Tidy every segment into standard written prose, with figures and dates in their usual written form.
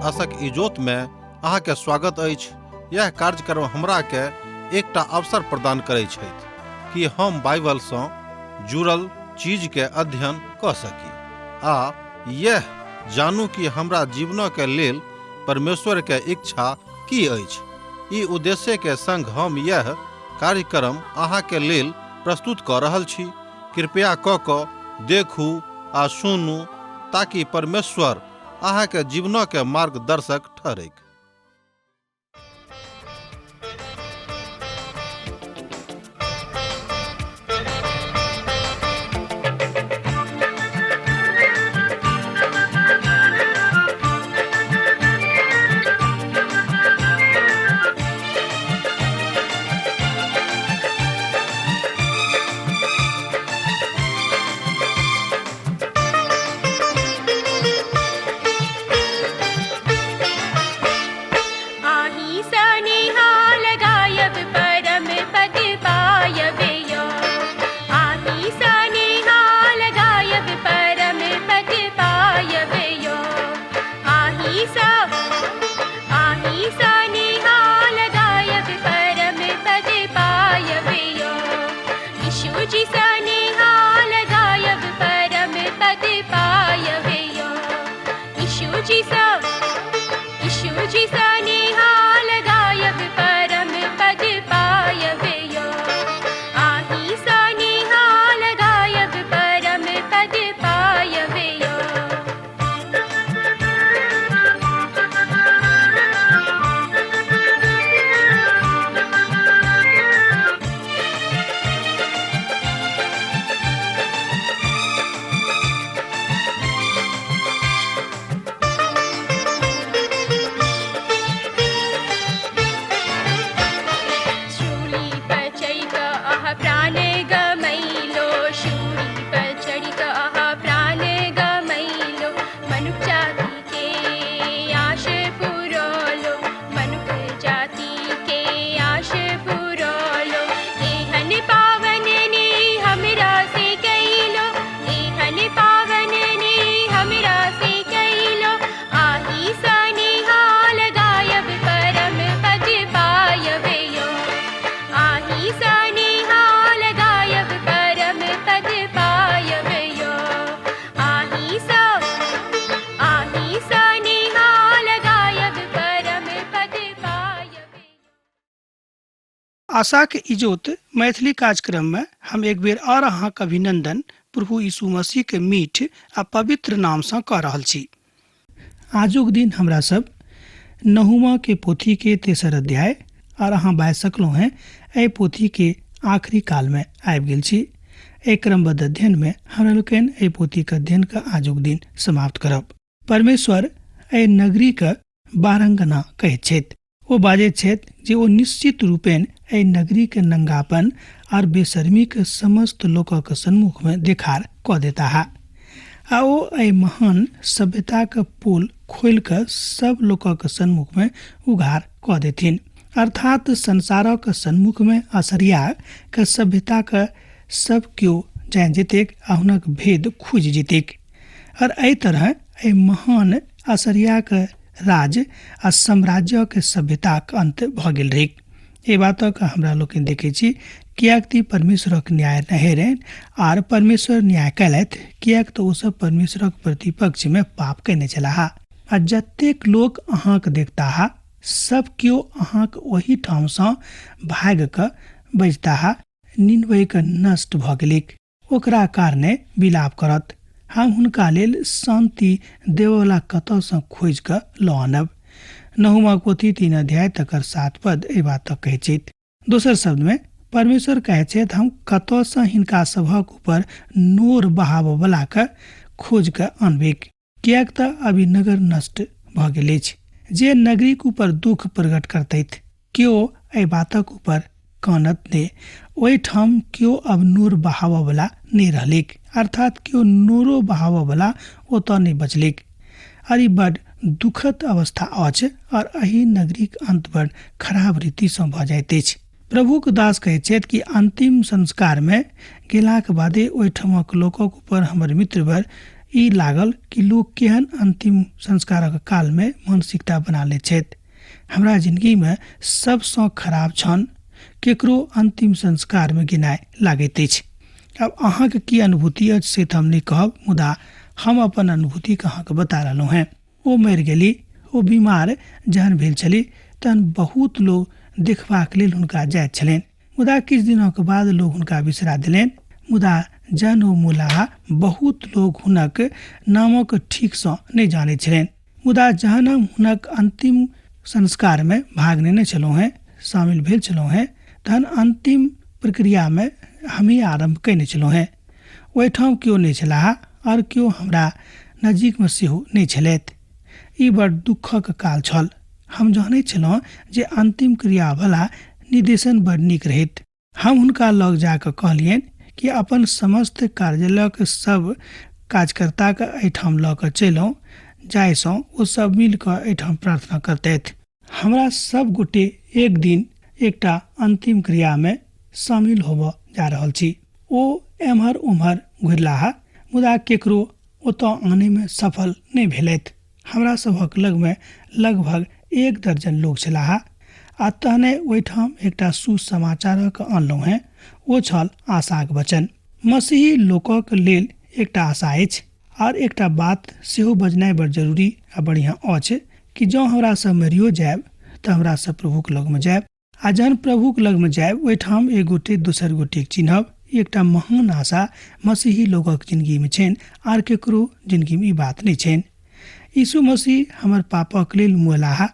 आशक इजोत में अहाँ के स्वागत अछि। यह कार्यक्रम हमरा के एकटा अवसर प्रदान करैत छथि कि हम बाइबल सँ जुड़ल चीज के अध्ययन क सकी आ यह जानू कि हमरा जीवन के लेल परमेश्वर के इच्छा की अछि। ई उद्देश्य के संग हम यह कार्यक्रम अहाँ के लेल प्रस्तुत क रहल छी। कृपया क देखू आ सुनू ताकि परमेश्वर अहाँ के जीवन के मार्गदर्शक ठहरे। आशा के इजोत मैथिली कार्यक्रम में हम एक बेर और अहाँक अभिनंदन प्रभु यीशु मसीह के मीठ आ पवित्र नाम से कह रहल छी। आजुक दिन हमरा सब नहुमा के पोथी के 3 अध्याय और अहाँ बाय सकलहुँ हैं ए पोथी के आखिरी काल में आबि गेल छी। एक क्रमबद्ध अध्ययन में हमरा लोकनि ए पोथी के अध्ययन के आजुक दिन समाप्त करब। परमेश्वर ए नगरी के बारंगना कहैत छथि। ओ बाजैत छथि जे ओ निश्चित रूपेण ए नगरी के नंगापन और बेशर्मी के समस्त लोकक सम्मुख में देखार क देता है आ ओ ए महान सभ्यता के पोल खोल कर सब लोकक सम्मुख में उघार क देथिन, अर्थात संसारक सम्मुख में असरिया के सभ्यता के सब क्यों जान जेतेक आ हुनक भेद खुज जेतेक और एहि तरह ए महान असरिया के राज आ साम्राज्य के सभ्यता के अंत भ गेल रहे। ए बातक हमरा लोग देखे छी कियाकि परमेश्वरक न्याय नहीं रहे और परमेश्वर न्याय कैलथ कियाक तो ओ सब परमेश्वरक प्रतिपक्ष में पाप करने चला आ जतेक लोग अहाँक देखता हा सब क्यों अहाँक वही ठाम से भाग के बजता हा निन्वय के नष्ट भ गेलिक, ओकरा कारणे विलाप करत। हम हुनका लेल शांति देवला कतौ से खोज के ल आनब। नहुमा पोथी 3 अध्याय तकर 7 पद ए बात कहै छै। दोसर शब्द में परमेश्वर कहै छै हम कतौ से हिनका सभक ऊपर नोर बहाव वाला के खोज के अनबेक, कियाक त अभी नगर नष्ट भ गेल अछि। जे नगरी के ऊपर दुख प्रकट करतैथ क्यों ए बातक ऊपर कानत ने, ओहि ठाम क्यों अब नूर बहाव वाला नहीं रहलिक, अर्थात क्यों नूरो बहाव वाला ओतऽ नहीं बचलिक। अरे बड़ दुखद अवस्था अछि और एही नगरी के अंत बड़ खराब रीति से भ जाइत अछि। प्रभु के दास कहै छथि कि अंतिम संस्कार में गेलाक बादे ओहि ठामक लोकक ऊपर हमर मित्र बर ई लागल कि लोग केहन अंतिम संस्कारक काल में मानसिकता बना ले छथि। हमरा जिंदगी में सबसँ खराब क्षण केकरो अंतिम संस्कार में गिनाय लागैत अछि। अब अहाँके की अनुभूति अछि से तऽ हम नहीं कहब, मुदा हम अपन अनुभूति के अहाँके बता रहलहुँ हैं। ओ मरि गेली, ओ बीमार जहन भेल छली तहन बहुत लोग देखबाक लेल हुनका जाइत छलनि, मुदा किछु दिनक बाद लोग हुनका बिसरा देलनि। मुदा जहन ओ मुलाहा बहुत लोग हुनक नामक ठीकसँ नहि जानैत छलनि। मुदा जहन हम हुनक अंतिम संस्कार में भाग लेने छलहुँ हैं, शामिल भेल छलहुँ हैं, तहन अंतिम प्रक्रिया में हमी आरंभ कयने छलहुँ हैं। ओहिठाम केओ नहि छलाह और केओ हमरा नजीक में सेहो नहि छलथि। ई बड़ दुखक काल छल। हम जानैत छलहुँ जे अंतिम क्रिया वाला निर्देशन बड़ नीक रहैत। हम हुनका लग जाकऽ कहलियनि कि अपन समस्त कार्यालयक सब कार्यकर्ताके एहिठाम लऽ कऽ चलहुँ, जाहिसँ ओ सब मिल कऽ एहिठाम प्रार्थना करतथि। हमरा सब गोटे एक दिन एकटा अंतिम क्रिया में शामिल होबऽ जा रहल छी। ओ एम्हर उम्हर घुरलाह, मुदा केकरो ओतऽ आने में सफल नहि भेलथि। हमरा सभक लग में लगभग 1 दर्जन लोग छलाह। आ तहने ओहिठाम एकटा सुसमाचारक अनलहुँ हैं। ओ छल आशाक वचन। मसीही लोकक लेल एकटा आशा अछि। और एकटा बात सेहो बजनाइ बड़ जरूरी आ बढ़िया अछि कि जँ हमरा सब मरियो जायब तऽ हमरा सब प्रभुक लग में जायब। आ जहन प्रभुक लग में जायब ओहिठाम एक गोटे दोसर गोटे चिन्हब। एकटा महान आशा मसीही लोकक जिंदगी में छनि, आर केकरो जिंदगी में ई बात नहीं छनि। यीशु मसीह हमर पापक लेल मुलाहा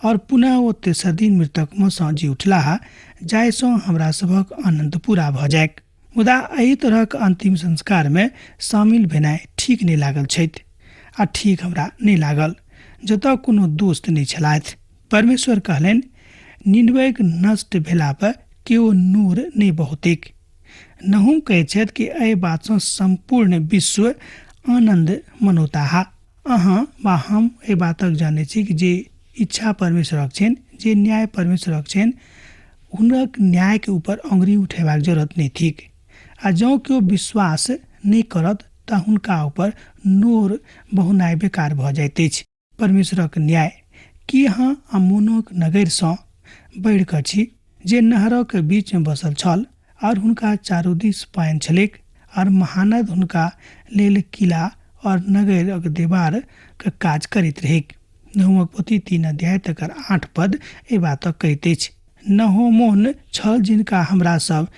और पुनः ओ तेसर दिन मृतक में सँ जी उठलाह, जाहिसँ हमरा सभक आनंद पूरा भऽ जायक। मुदा एहि तरहक अंतिम संस्कार में शामिल भेनाइ ठीक नहि लागल छथि, आ ठीक हमरा नहि लागल, जतऽ कोनो दोस्त नहि छलथि। परमेश्वर कहलनि, निनवेक नष्ट भेला पर केओ नूर नहि बहुतेक। नहुम कहैत छथि कि एहि बातसँ संपूर्ण विश्व आनंद मनौताह। अहाँ वा हम एहि बातक जानै छी कि जे इच्छा परमेश्वरक छनि, जे न्याय परमेश्वरक छनि, हुनक न्याय के ऊपर अंगुरी उठेबाक जरूरत नहीं थिक। आ जँ केओ विश्वास नहीं करत तऽ हुनका ऊपर नोर बहुनाइ बेकार भऽ जाइत अछि। परमेश्वरक न्याय की अहाँ अम्मोनक नगरसँ बढ़ि कऽ छी, जे नहरक बीच में बसल छल, और हुनका चारू दिस पानि छलैक, और महानद हुनका लेल किला और नगरक दीवार के काज करैत रहेक। नहूमक पोथी 3 अध्याय तकर 8 पद एहि बातक कहैत अछि। नहोमोन छल जिनका हमरा सब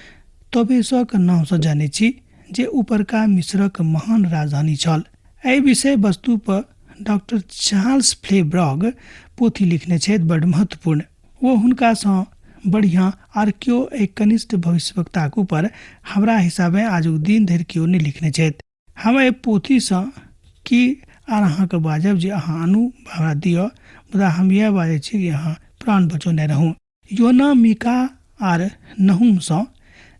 तोबेशक नामसँ जानै छी, जे ऊपरका मिस्रक महान राजधानी छल। एहि विषय वस्तु पर डॉक्टर चार्ल्स फ्लेब्रग पोथी लिखने छथि, बड़ महत्वपूर्ण। वो हुनकासँ बढ़िया आर केओ एक कनिष्ठ भविष्यवक्ताक ऊपर हमरा हिसाबे आजुक दिन धरि केओ नहि लिखने छथि। हम एहि पोथीसँ की आर अहाँके बाजब जे अहाँ आनू हमरा दिअ, मुदा हम यह बाजै छी कि अहाँ प्राण बचौने रहू। योना, मीका आर नहुमसँ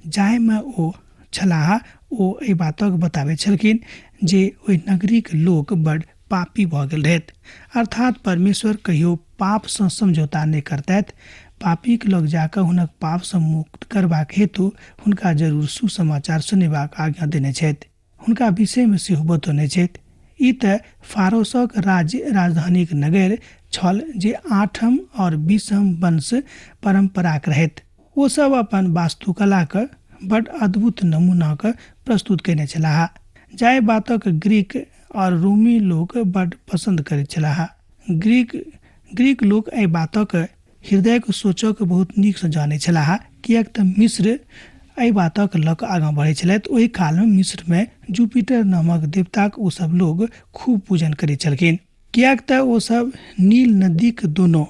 जाहिमे ओ छलाह, ओ एहि बातक बताबै छलखिन जे ओहि नगरीक लोक बड़ पापी भऽ गेल रहथि, अर्थात परमेश्वर कहियो पापसँ समझौता नहि करतथि। पापीक लग जाकऽ हुनक पापसँ मुक्त करबाक हेतु हुनका जरूर सुसमाचार सुनेबाक आज्ञा देने छथि। हुनका विषयमे सेहो बतौने छथि। ई तऽ फारोसक राजधानीक नगर छल, जे 8म और 20म वंश परंपराक रहथि। ओ सब अपन वास्तुकलाके बड़ अद्भुत नमूनाक प्रस्तुत कयने छलाह, जाहि बातक ग्रीक और रोमी लोक बड़ पसंद करैत छलाह। ग्रीक लोक एहि बातक हृदयक सोचक बहुत नीकसँ जानै छलाह, किएक तऽ मिस्र एहि बातक लऽ कऽ आगाँ बढ़ै छलथि। ओहि कालमे मिस्रमे जुपिटर नामक देवताक ओ सब लोग खूब पूजन करैत छलखिन, किएक तऽ ओ सब नील नदीक दोनों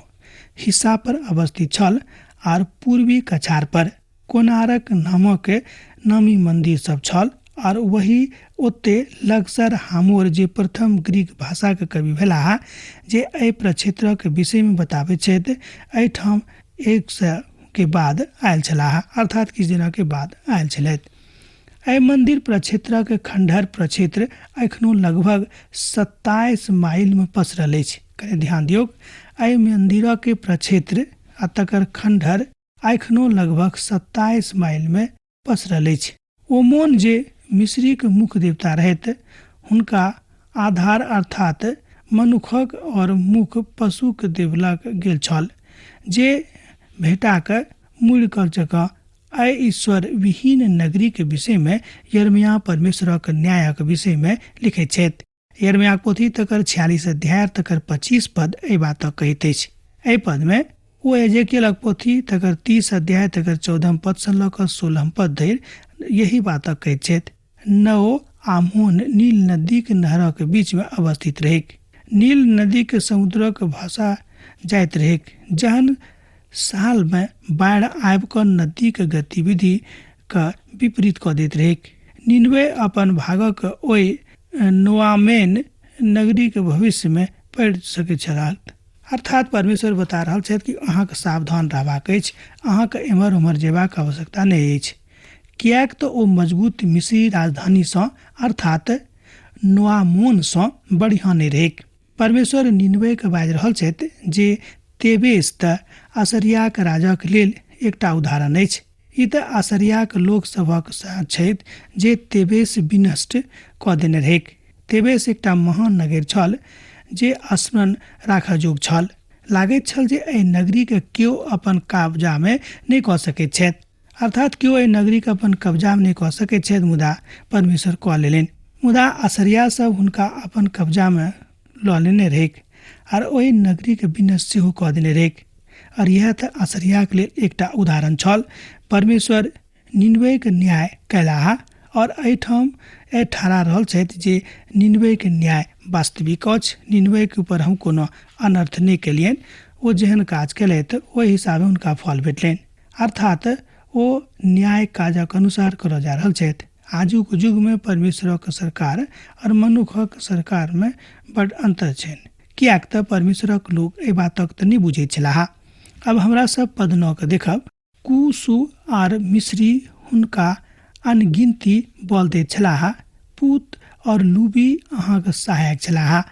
हिस्सा पर अवस्थित छल, आर पूर्वी कछार पर कोणार्क नामक नामी मंदिर सब छल। और वही ओते लक्सर हामोर, जे प्रथम ग्रीक भाषा के कवि भेलाह, जे एहि प्रक्षेत्रक विषय में बताबैत छथि, एहिठाम 100 के बाद आयल छलाह, अर्थात किछु दिना के बाद आयल छलथि। एहि मंदिर प्रक्षेत्रक खंडहर प्रक्षेत्र एखनो लगभग 27 माइल में पसरल अछि। कने ध्यान दियौ, एहि मंदिरक प्रक्षेत्र आ तकर खंडहर एखनो लगभग 27 माइल में पसरल अछि। ओमोन जे मिस्रीक मुख्य देवता रहथि, हुनका आधार अर्थात मनुखक और मुख पशुक देवलक गेल छल, जे भेटाक मूल्य जगह अय ईश्वर विहीन नगरी के विषय में यर्मिया परमेश्वरक न्यायक विषय में लिखे छथि। यर्मिया पोथी तकर 46 अध्याय तकर 25 पद ए बात कहैत अछि। एहि पद में ओ एजेकियलक पोथी तकर 30 अध्याय तकर 14 पद से लऽ कऽ 16 पद धरि यही बात कहैत छथि। नओ आमोन नील नदी के नहरक बीच में अवस्थित रहे। नील नदी के समुद्रक भाषा जाइत रहे, जहन साल में बाढ़ आबि कऽ नदी के गतिविधि के विपरीत कऽ दैत रहे। निनवे अपन भागक ओहि नोआमेन नगरी के भविष्य में पढ़ि सकैत छलाह। अर्थात परमेश्वर बता रहल छथि कि अहाँके सावधान रहबाक अछि, अहाँके एम्हर उम्हर जेबाक आवश्यकता नहि अछि, किएक तऽ ओ मजबूत मिस्री राजधानी सँ अर्थात नोआमोन सँ बढ़िया नहि रहे। परमेश्वर निनवे के बाजि रहल छथि जे तेबेस तऽ असरियाक राजाक लेल एकटा उदाहरण अछि। ई तऽ असरियाक लोक सभक छथि जे तेबेस विनष्ट कऽ देने रहै। तेबेस एकटा महान नगर छल जे स्मरण राखय जोग छल। लागैत छल जे एहि नगरी के केओ अपन कब्जा में नहि कऽ सकैत छथि, अर्थात केओ एहि नगरी के अपन कब्जा में नहि कऽ सकैत छथि, मुदा परमेश्वर कऽ लेलनि। मुदा असरिया सब हुनका अपन कब्जा में लऽ लेने रहै और ओहि नगरी के विनष्ट सेहो कऽ देने रहै। और यह तऽ असरिया के लेल एकटा उदाहरण छल। परमेश्वर निनवे के न्याय कयलाह और एहिठाम ठहरा रहल छथि जे निनवे के न्याय वास्तविक अछि। निनवे के ऊपर हम कोनो अनर्थ नहि केलियनि, ओ जेहन काज केलथि ओहि हिसाबे हुनका फल भेटलनि, अर्थात ओ न्याय काजक अनुसार करऽ जा रहल छथि। आजुक युग में परमेश्वरक सरकार और मनुखक सरकार में बड़ अंतर छनि, किएक तऽ परमेश्वरक लोग एहि बातक तऽ नहि बुझैत छलाह। अब हमरा सब पद 9 के देखब। कुसु आर मिस्री हुनका अनगिनती बल दैत छलाह, पूत और लूबी अहाँक सहायक छलाह।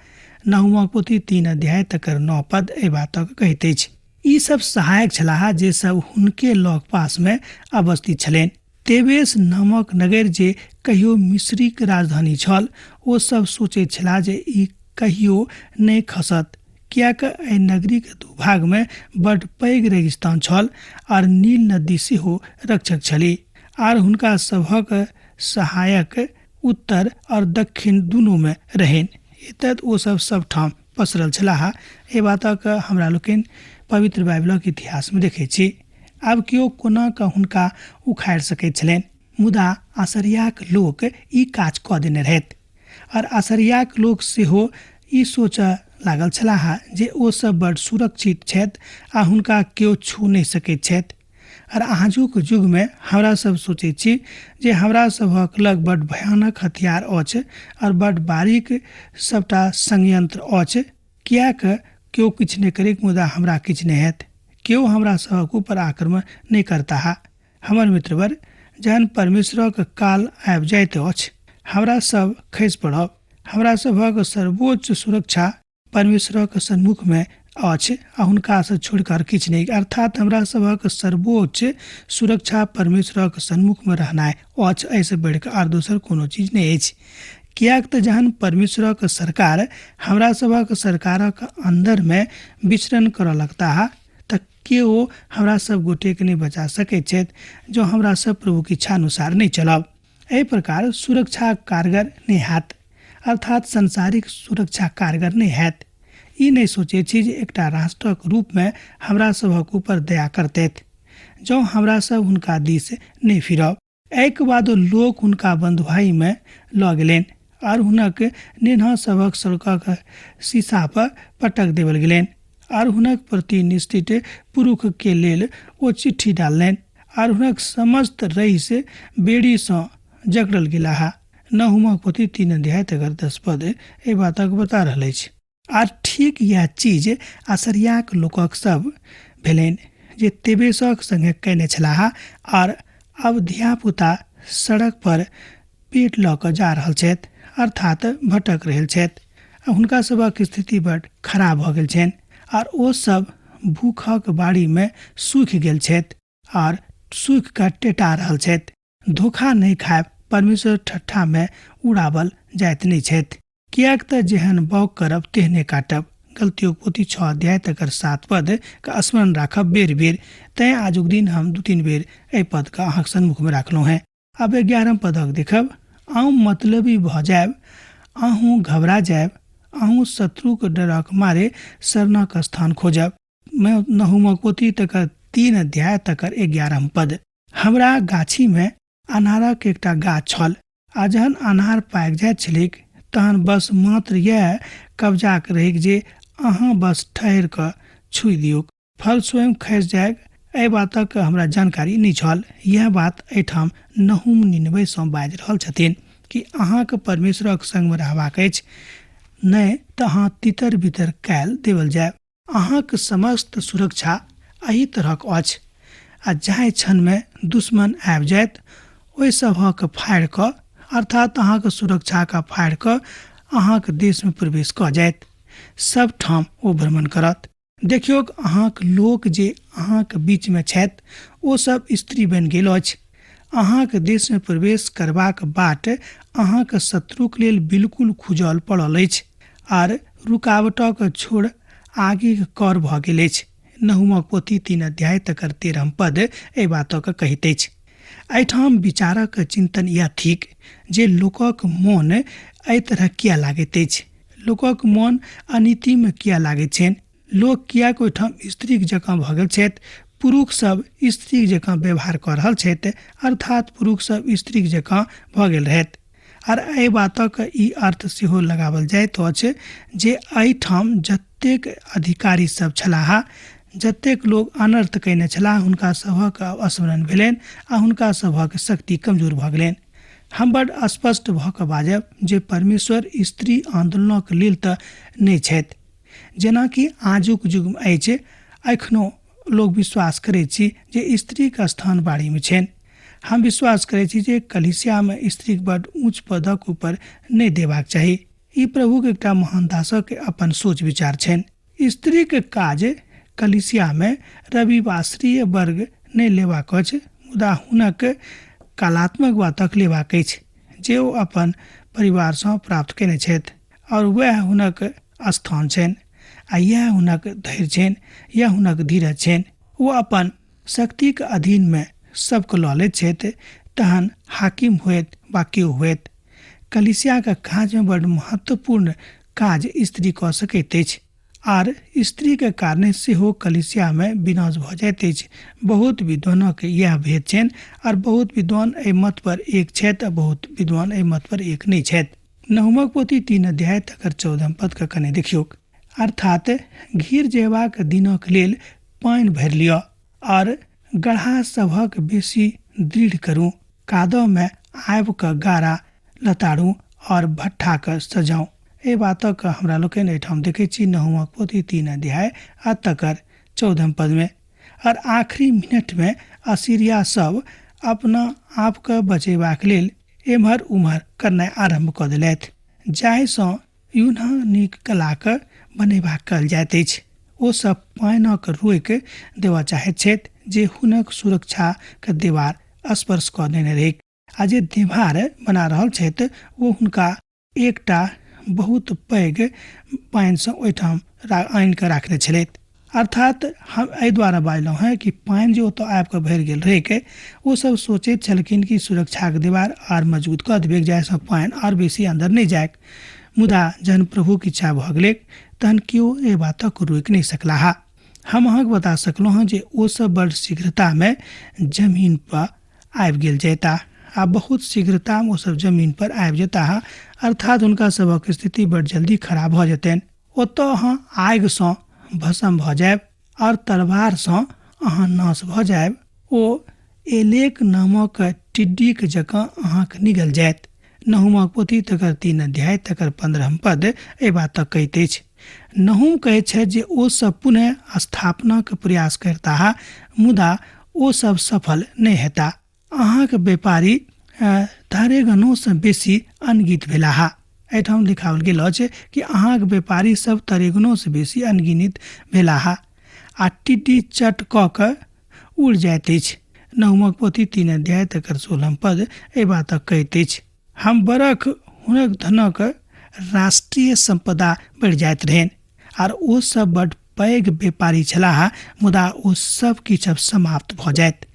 नहुमा पोथी 3 अध्याय तकर 9 पद एहि बातक कहैत अछि। ई सब सहायक छलाह जे सब हुनके लग पास में अवस्थित छलनि। तेबेस नामक नगर जे कहियो मिस्रीक राजधानी छल, ओ सब सोचैत छलाह जे ई कहियो नहि खसत, किएक एहि नगरी के दू भाग में बड़ पैघ रेगिस्तान छल और नील नदी सेहो रक्षक छली, और हुनका सभक सहायक उत्तर और दक्षिण दुनू में रहनि। एतत ओ सब ठाम पसरल छलाह। एहि बातक हमरा लोकनि पवित्र बाइबलक इतिहास में देखै छी। आब केओ कोना कऽ हुनका उखाड़ि सकैत छलनि, मुदा असरियाक लोक ई काज कऽ देने रहथि। और असरियाक लोक सेहो ई सोचऽ लागल छलाह जे ओ सब बड़ सुरक्षित छथि आ हुनका केओ छू नहि सकैत छथि। और आजुक युग में हमरा सब सोचै छी जे हमरा सभक लग बड़ भयानक हथियार अछि और बड़ बारीक सबटा संयंत्र अछि, किएक केओ किछु नहि करैक मुदा हमरा किछु नहि हैत, केओ हमरा सभक ऊपर आक्रमण नहि करताह। हमर मित्रवर, जहन परमेश्वरक काल आबि जाइत अछि, हमरा सब खसि पड़ब। हमरा सभक सर्वोच्च सुरक्षा परमेश्वरक सन्मुख में अछि आ हुनका से छोड़कर किछु नहीं, अर्थात हमरा सभक सर्वोच्च सुरक्षा परमेश्वरक सन्मुख में रहनाइ अछि, ऐसे बढ़िकऽ आर दोसर कोनो चीज नहीं अछि। किएक तऽ जहन परमेश्वरक सरकार हमरा सभक सरकारक अंदर में विचरण करऽ लगता तऽ केओ हमरा सब गोटे के नहीं बचा सकैत छथि जो हमरा सब प्रभु की इच्छा अनुसार नहीं चलब। एहि प्रकार सुरक्षा कारगर नहीं हैत, अर्थात संसारिक सुरक्षा कारगर नहीं हैत। ई नहीं सोचे छी जे एकटा राष्ट्रक रूप में हमरा सभक ऊपर दया करतैथ जो हमरा सब हुनका दिस नहीं फिरब। एक बाद लोक हुनका बंधुआई में लऽ गेलनि और हुनक नेन्हा सभक सड़कक शीशा पर पटक देवल गेलनि और हुनक प्रति निष्ठित पुरुष के लेल ओ चिट्ठी डाललनि और हुनक समस्त रईस बेड़ी सँ जकड़ल गेलाह। नहुमा पोथी 3 अध्याय 10 पद एहि बातक बता रहल अछि। आर ठीक यह चीज असरियाक लोकक सब भेलनि जे तेबेसक संगे कयने छलाह और अब धियापुता सड़क पर पेट लऽ कऽ जा रहल छथि, अर्थात भटक रहल छथि। हुनका सभक स्थिति बड़ खराब भऽ गेल छनि और ओ सब भूखक बाड़ी में सूखि गेल छथि और सूखि कऽ टेटा रहल छथि। धोखा नहीं खायब, परमेश्वर ठट्ठा में उड़ावल जाइत नहीं छथि। कियाक त जेहन बौक करब तेहने काटब। गलतियों पोथी 6 अध्याय तकर 7 पद का स्मरण राखब बेर बेर। तैं आजुक दिन हम 2-3 बेर एहि पद का अहाँक सन्मुख में राखलहुँ हैं। अब 11 पदक देखब। अहूँ मतलबी भ जायब, अहूँ घबरा जायब, अहूँ शत्रु के डरक मारे शरणक स्थान खोजब। मैं नहूमक पोथी तकर 3 अध्याय तकर 11 पद। हमरा गाछी में अनारक एकटा गाछ छल, आ जहन अनार पाकि जाइत छलिक तहन बस मात्र यह कब्जाक रहिक जे अहाँ बस ठहर कऽ छुइ दियौक, फल स्वयं खसि जायक। एहि बातक हमरा जानकारी नहि छल। यह बात एहिठाम नहूम निनवे सँ बाजि रहल छथिन कि अहाँक परमेश्वरक संगमे रहबाक अछि, नहि तऽ अहाँ तितर बितर कायल देवल जायब। अहाँक समस्त सुरक्षा एहि तरहक अछि, आ जाहि क्षणमे दुश्मन आबि जायत ओहि सभक फाड़ि कऽ अर्थात अहाँक सुरक्षाके फाड़ि कऽ अहाँक देशमे प्रवेश कऽ जायत। सब ठाम ओ भ्रमण करत। देखियौ अहाँक लोक जे अहाँक बीचमे छथि ओ सब स्त्री बनि गेल अछि। अहाँक देशमे प्रवेश करबाक बाट अहाँक शत्रुक लेल बिल्कुल खुजल पड़ल अछि, आर रुकावटक छोड़ आगे कर भऽ गेल अछि। नहूमक पोथी 3 अध्याय तकर 13 पद एहि बातक कहैत अछि। एहिठाम विचारक चिंतन यह थिक जे लोकक मोन एहि तरह किया लागैत अछि। लोकक मोन अनीतिमे किया लागैत छनि। लोक कियाक ओहिठाम स्त्रीक जकाँ भऽ गेल छथि। पुरुष सब स्त्री जकाँ व्यवहार कऽ रहल छथि, अर्थात पुरुष सब स्त्री जकाँ भऽ गेल रहथि। आर एहि बातक ई अर्थ सेहो लगाओल जाइत अछि जे एहिठाम जतेक अधिकारी सब छलाह, जतेक लोग अनर्थ कयने छलाह, हुनका सभक स्मरण भेलनि आ हुनका सभक शक्ति कमजोर भऽ गेलनि। हम बड स्पष्ट भऽ कऽ बाजब जे परमेश्वर स्त्री आंदोलनक लेल तऽ नहि छथि, जेनाकि आजुक युगमे अछि। एखनो लोग विश्वास करैत छी जे स्त्रीक स्थान बाड़ीमे छनि। हम विश्वास करैत छी जे कलीसियामे स्त्रीक बड ऊंच पदक ऊपर नहि देबाक चाही। ई प्रभुक एकटा महान दासक अपन सोच विचार छनि। स्त्रीक काज कलीसियामे रविवासरीय वर्ग नहि लेबाक अछि, मुदा हुनक कलात्मक बातक लेबाक अछि जे ओ अपन परिवारसँ प्राप्त कयने छथि, और वह हुनक स्थान छनि, आ यह हुनक धैर्य छनि, यह हुनक धीरज छनि। ओ अपन शक्तिक अधीनमे सबके लऽ लैत छथि, तहन हाकिम होएत वा केओ होएत। कलीसियाक काजमे बड महत्वपूर्ण काज स्त्री कऽ सकैत अछि, आर स्त्री के कारणे सेहो कलीसियामे विनाश भऽ जाइत अछि। बहुत विद्वानक यह भेद छनि, और बहुत विद्वान एहि मत पर एक छथि आ बहुत विद्वान एहि मत पर एक नहि छथि। नहूमक पोथी 3 अध्याय तकर 14 पद के कने देखियौ। अर्थात घीर जेबाक दिनक लेल पानि भरि लिअ, और गड्ढा सभक बेसी दृढ़ करू। कादव में आबि कऽ गारा लताड़ू और भट्ठा के सजाऊ। एहि बातक हमरा लोकनि एहिठाम देखै छी नहूमक पोथी 3 अध्याय आ तकर 14 पद में। और आखिरी मिनट में असीरिया सब अपना आप के बचेबाक लेल एम्हर उम्हर करनाइ आरंभ कऽ देलथि, जाहिसँ यूनानी कलाक बनेबाक कहल जाइत अछि। ओ सब पानिक रोकि देबऽ चाहैत छथि जे हुनक सुरक्षा के दीवार स्पर्श कऽ देने रहैक, आ जे दीवार बना रहल छथि ओ हुनका एकटा बहुत पैघ पानिसँ ओहिठाम आनि कऽ राखने छलथि। अर्थात हम एहि द्वारा बाजलहुँ हैं कि पानि जे ओतऽ आबि कऽ भरि गेल रहैक, ओ सब सोचैत छलखिन कि सुरक्षाके दीवार आर मजबूत कऽ देबै जाहिसँ पानि आर बेसी अंदर नहि जायक। मुदा जहन प्रभुक इच्छा भऽ गेलै तहन केओ एहि बातक रोकि नहि सकलाह। हम अहाँके बता सकलहुँ हैं जे ओ सब बड़ शीघ्रतामे जमीन पर आबि गेल जैता, आ बहुत शीघ्रतामे ओ सब जमीन पर आबि जेताह, अर्थात हुनका सभक स्थिति बड़ जल्दी खराब भऽ जेतनि। ओतऽ अहाँ आगिसँ भस्म भऽ जायब और तलवारसँ अहाँ नाश भऽ जायब। ओ एलेक नामक टिड्डीक जकाँ अहाँके निगल जायत। नहूमक पोथी तकर 3 अध्याय तकर 15 पद एहि बातक कहैत अछि। नहूम कहैत छथि जे ओ सब पुनः स्थापनाक प्रयास करताह, मुदा ओ सब सफल नहि हेता। अहाँके व्यापारी तरेगनोसँ बेसी अनगित भेलाह। एहिठाम लिखाओल गेल अछि कि अहाँके व्यापारी सब तरेगनोसँ बेसी अनगिनित भेलाह, आ टिड्डी चट कऽ कऽ उड़ि जाइत अछि। नहूमक पोथी 3 अध्याय तकर 16 पद एहि बातक कहैत अछि। हम बरख हुनक धनक राष्ट्रीय संपदा बढ़ जाइत रहन आर ओ सब बड़ पैघ व्यापारी छलाह, मुदा ओ सब किछु अब समाप्त भ जाइत।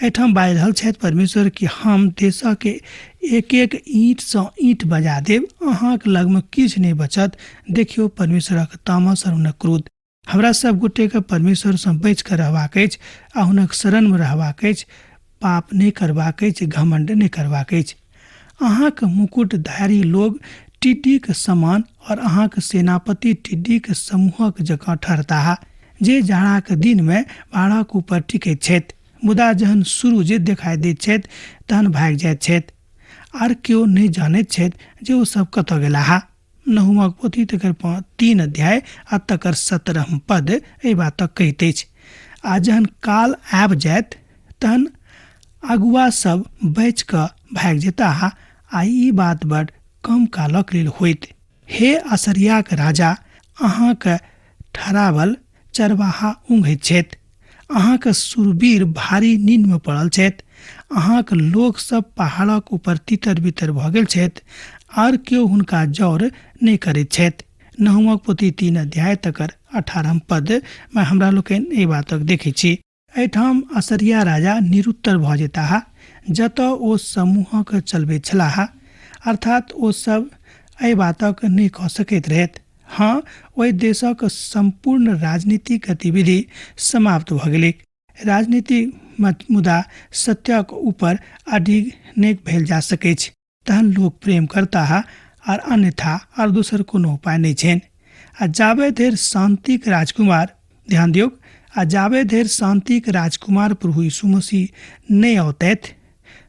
एठाम बाजि रहल छथि परमेश्वर कि हम देशक एक एक ईंट सँ ईंट बजा देब, अहाँक लगमे किछु नहि बचत। देखियौ परमेश्वरक तामस और हुनक क्रोध। हमरा सब गोटेके परमेश्वरसँ बचि कऽ रहबाक अछि आ हुनक शरणमे रहबाक अछि, पाप नहि करबाक अछि, घमण्ड नहि करबाक अछि। अहाँक मुकुटधारी लोग टिड्डीक समान और अहाँक सेनापति टिड्डीक समूहक जकाँ ठहरताह, जे जाड़ाक दिनमे पहाड़क ऊपर टिकैत छथि, मुदा जहन सूरज देखाइ दैत छथि तहन भागि जाइत छथि, आर केओ नहि जानैत छथि जे ओ सब कतऽ गेलाह। नहुमक पोथी तकर 3 अध्याय आ तकर 17 पद एहि बातक कहैत अछि। आ जहन काल आबि जायत तहन अगुआ सब बचि कऽ भागि जेताह, आ ई बात बड़ कम कालक लेल होइत। हे असरियाक राजा, अहाँके ठहरावल चरवाहा ऊँघैत छथि, अहाँके शूरवीर भारी नींदमे पड़ल छथि, अहाँके लोक सब पहाड़क ऊपर तितर बितर भऽ गेल छथि, आर केओ हुनका जौर नहि करैत छथि। नहुमक पोथी 3 अध्याय तकर 18 पद में हमरा लोकनि एहि बातक देखै छी। एहिठाम असरिया राजा निरुत्तर भऽ जेताह, जतऽ ओ समूहक चलबैत छलाह, अर्थात ओ सब एहि बातक नहि कऽ सकैत रहथि। हाँ, ओहि देशक संपूर्ण राजनीतिक गतिविधि समाप्त भऽ गेलै। राजनीति मुदा सत्यक ऊपर अडिग नहि भेल जा सकैत छै। तहन लोग प्रेम करताह आर अन्यथा आर दोसर कोनो उपाय नहीं छेन। आ जाबे धरि शांतिक राजकुमार, ध्यान दियौ, आ जाबे धरि शांतिक राजकुमार प्रभु यीशु मसीह नहीं औतैथ,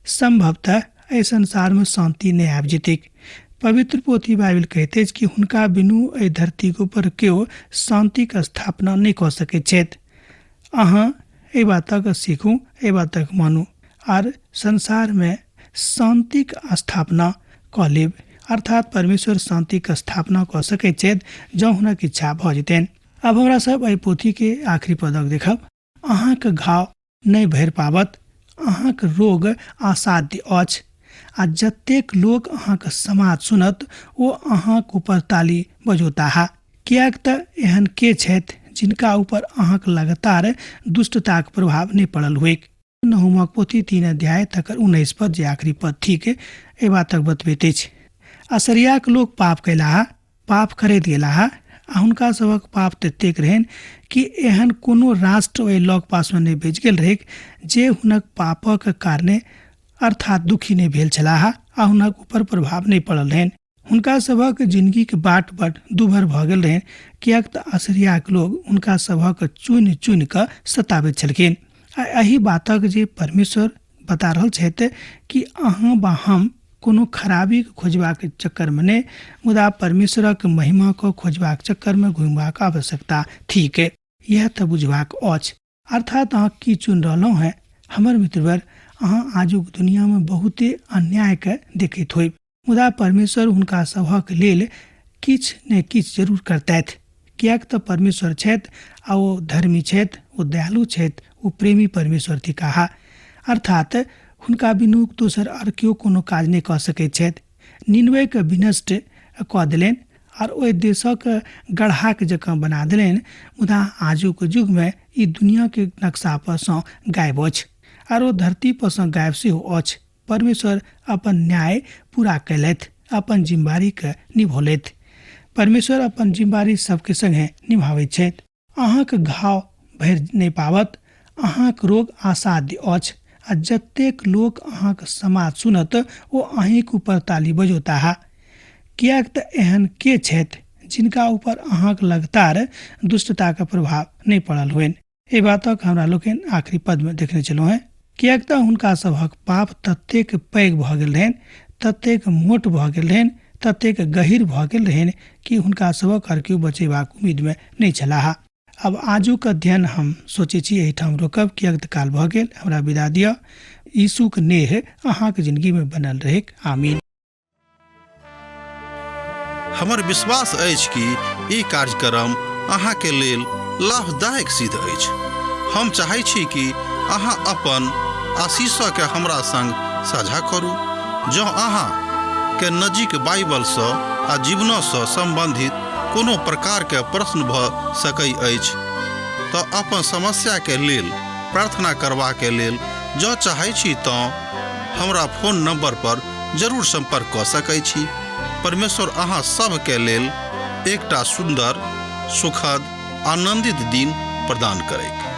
संभवतः एहि संसार में शांति नहीं आबि जेतैक। पवित्र पोथी बाइबल कहते कि हुनका बिनु एहि धरती के ऊपर केओ शांतिक स्थापना नहीं कऽ सकैत छथि। अहाँ एहि बातक सीखू, एहि बातक मानू, आर संसार में शांतिक स्थापना कऽ लेब, अर्थात परमेश्वर शांतिक स्थापना कऽ सकैत छथि जँ हुनक इच्छा भऽ जेतनि। अब हमरा सब एहि पोथी के आखिरी पदक देखब। अहाँके घाव नहीं भरि पाबत, अहाँके रोग असाध्य अछि, आ जतेक लोग अहाँके समाद सुनत ओ अहाँके ऊपर ताली बजौताह। कियाक तऽ एहन के छथि जिनका ऊपर अहाँके लगातार दुष्टताक प्रभाव नहीं पड़ल होइक। नहुमक पोथी 3 अध्याय तकर 19 पद जे आखिरी पद ठीक एहि बातक बतबैत अछि। असरियाक लोग पाप कैलाह, पाप करैत गेलाह, आ हुनका सभक पाप ततेक रहनि कि एहन कोनो राष्ट्र ओहि लग पास में नहीं बचि गेल रहैक जे हुनक पापक कारणे अर्थात दुखी नहीं भेल छलाह आ हुनक ऊपर प्रभाव नहीं पड़ल रहनि। हुनका सभक जिंदगी के बाट बड़ दुभर भऽ गेल रहनि, कियाक तऽ असरियाक लोग हुनका सभक चुनि चुनि कऽ सताबैत छलखिन। आ एहि बातक जे परमेश्वर बता रहल छथि कि अहाँ वा हम कोनो खराबी खोजबाक चक्कर में नहीं, मुदा परमेश्वरक महिमा को खोजबाक चक्कर में घुमबाक आवश्यकता ठीक है। यह तऽ बुझबाक अछि। अर्थात अहाँ की चुनि रहलहुँ हैं हमर मित्रवर। अहाँ आजुक दुनिया में बहुते अन्याय के देखैत होइब, मुदा परमेश्वर हुनका सभक लेल किछ ने किछ जरूर करतैथ, कियाक तऽ परमेश्वर छथि आ ओ धर्मी छथि, ओ दयालु छथि, ओ प्रेमी परमेश्वर थिकाह। अर्थात हुनका बिनु दोसर आर केओ कोनो काज नहीं कऽ सकैत छथि। निनवे के विनष्ट कऽ देलनि आर ओहि देशक गढ़ाक जकाँ बना देलनि, मुदा आजुक युग में ई दुनिया के नक्शा पर सँ गायब अछि आर ओ धरती पर सँ गायब सेहो अछि। परमेश्वर अपन न्याय पूरा कैलथि, अपन जिम्मेवारी के निभौलथि। परमेश्वर अपन जिम्मेवारी सबके संगे निभावैत छथि। अहाँके घाव भरि नहीं पाबत, अहाँके रोग असाध्य अछि, आ जतेक लोक अहाँके समाद सुनत ओ अहींके ऊपर ताली बजौताह। कियाक तऽ एहन के छथि जिनका ऊपर अहाँके लगातार दुष्टता के प्रभाव नहीं पड़ल होइन। एहि बातक हमरा लोकनि आखिरी पद में देखने छलहुँ हैं। कियाक तऽ हुनका सभक पाप ततेक पैघ भऽ गेल रहनि, ततेक मोट भऽ गेल रहनि, ततेक गहीर भऽ गेल रहनि कि हुनका सभक आर केओ बचेबाक उम्मीद में नहीं छलाह। अब आजुक अध्ययन हम सोचे छी एहिठाम रोकब, कियाक तऽ काल भऽ गेल। हमरा विदा दिअ। यीशुक नेह अहाँके जिंदगी में बनल रहे। आमीन। हमर विश्वास अछि कि ई कार्यक्रम अहाँके लेल लाभदायक सिद्ध अछि। हम चाहै छी कि अहाँ अपन आशीषके हमरा संग साझा करू। जँ अहाँ के नजीक बाइबल सँ आ जीवन सँ संबंधित कोनो प्रकार के प्रश्न भऽ सकै अछि तऽ अपन समस्या के लेल प्रार्थना करबा के लेल जँ चाहै छी तऽ हमरा फोन नंबर पर जरूर संपर्क कऽ सकै छी। परमेश्वर अहाँ सब के लेल एकटा सुंदर, सुखद, आनंदित दिन प्रदान करैक।